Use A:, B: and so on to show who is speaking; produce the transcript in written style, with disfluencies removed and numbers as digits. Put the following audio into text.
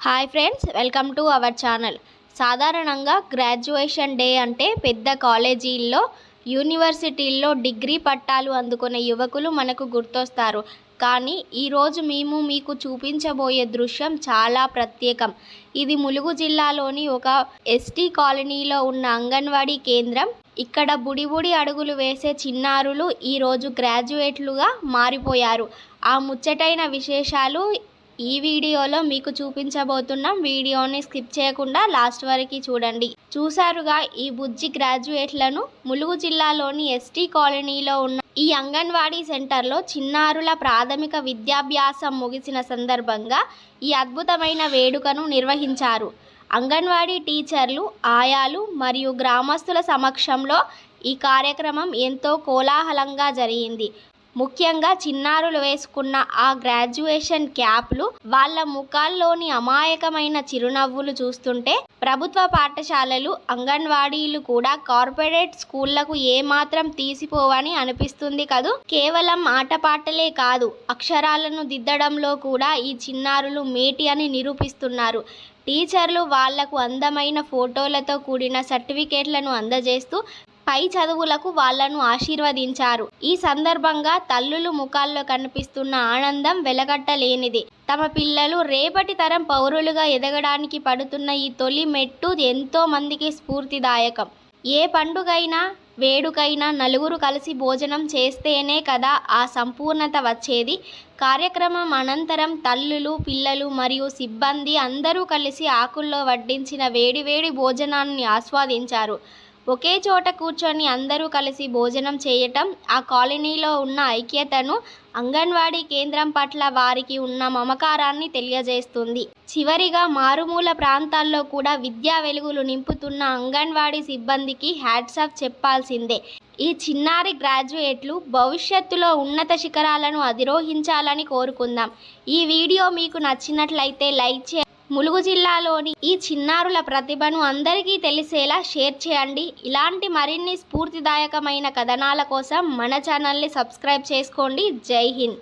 A: Hi friends, welcome to our channel. సాధారణంగా graduation day అంటే పెద్ద కాలేజీల్లో, యూనివర్సిటీల్లో డిగ్రీ పట్టాలు అందుకునే యువకులు మనకు గుర్తొస్తారు. కానీ ఈరోజు మేము మీకు చూపించబోయే దృశ్యం చాలా ప్రత్యేకం. ఇది ములుగు జిల్లాలోని ఒక ఎస్టీ కాలనీలో ఉన్న అంగన్వాడీ కేంద్రం. ఇక్కడ బుడిబుడి అడుగులు వేసే చిన్నారులు ఈరోజు గ్రాడ్యుయేట్లుగా మారిపోయారు. ఆ ముచ్చటైన విశేషాలు ఈ వీడియోలో మీకు చూపించబోతున్నాం. వీడియోని స్కిప్ చేయకుండా లాస్ట్ వరకు చూడండి. చూసారుగా ఈ బుజ్జి గ్రాడ్యుయేట్లను. ములుగు జిల్లాలోని ఎస్టీ కాలనీలో ఉన్న ఈ అంగన్వాడీ సెంటర్లో చిన్నారుల ప్రాథమిక విద్యాభ్యాసం ముగిసిన సందర్భంగా ఈ అద్భుతమైన వేడుకను నిర్వహించారు. అంగన్వాడీ టీచర్లు, ఆయాలు మరియు గ్రామస్తుల సమక్షంలో ఈ కార్యక్రమం ఎంతో కోలాహలంగా జరిగింది. ముఖ్యంగా చిన్నారులు వేసుకున్న ఆ గ్రాడ్యుయేషన్ క్యాప్లు, వాళ్ళ ముఖాల్లోని అమాయకమైన చిరునవ్వులు చూస్తుంటే ప్రభుత్వ పాఠశాలలు, అంగన్వాడీలు కూడా కార్పొరేట్ స్కూళ్లకు ఏమాత్రం తీసిపోవని అనిపిస్తుంది కదూ. కేవలం ఆటపాటలే కాదు, అక్షరాలను దిద్దడంలో కూడా ఈ చిన్నారులు మేటి అని నిరూపిస్తున్నారు. టీచర్లు వాళ్లకు అందమైన ఫోటోలతో కూడిన సర్టిఫికేట్లను అందజేస్తూ పై చదువులకు వాళ్లను ఆశీర్వదించారు. ఈ సందర్భంగా తల్లులు ముఖాల్లో కనిపిస్తున్న ఆనందం వెలగట్టలేనిది. తమ పిల్లలు రేపటి తరం పౌరులుగా ఎదగడానికి పడుతున్న ఈ తొలి మెట్టు ఎంతో మందికి స్ఫూర్తిదాయకం. ఏ పండుగైనా, వేడుకైనా నలుగురు కలిసి భోజనం చేస్తేనే కదా ఆ సంపూర్ణత వచ్చేది. కార్యక్రమం అనంతరం తల్లులు, పిల్లలు మరియు సిబ్బంది అందరూ కలిసి ఆకుల్లో వడ్డించిన వేడివేడి భోజనాన్ని ఆస్వాదించారు. ఒకే చోట కూర్చొని అందరూ కలిసి భోజనం చేయటం ఆ కాలనీలో ఉన్న ఐక్యతను, అంగన్వాడీ కేంద్రం పట్ల వారికి ఉన్న మమకారాన్ని తెలియజేస్తుంది. చివరిగా మారుమూల ప్రాంతాల్లో కూడా విద్యా వెలుగులు నింపుతున్న అంగన్వాడీ సిబ్బందికి హ్యాట్స్ ఆఫ్ చెప్పాల్సిందే. ఈ చిన్నారి గ్రాడ్యుయేట్లు భవిష్యత్తులో ఉన్నత శిఖరాలను అధిరోహించాలని కోరుకుందాం. ఈ వీడియో మీకు నచ్చినట్లయితే లైక్ చేయండి. ములుగు జిల్లాలోని ఈ చిన్నారుల ప్రతిభను అందరికీ తెలిసేలా షేర్ చేయండి. ఇలాంటి మరిన్ని స్ఫూర్తిదాయకమైన కథనాల కోసం మన ఛానల్ని సబ్స్క్రైబ్ చేసుకోండి. జై హింద్.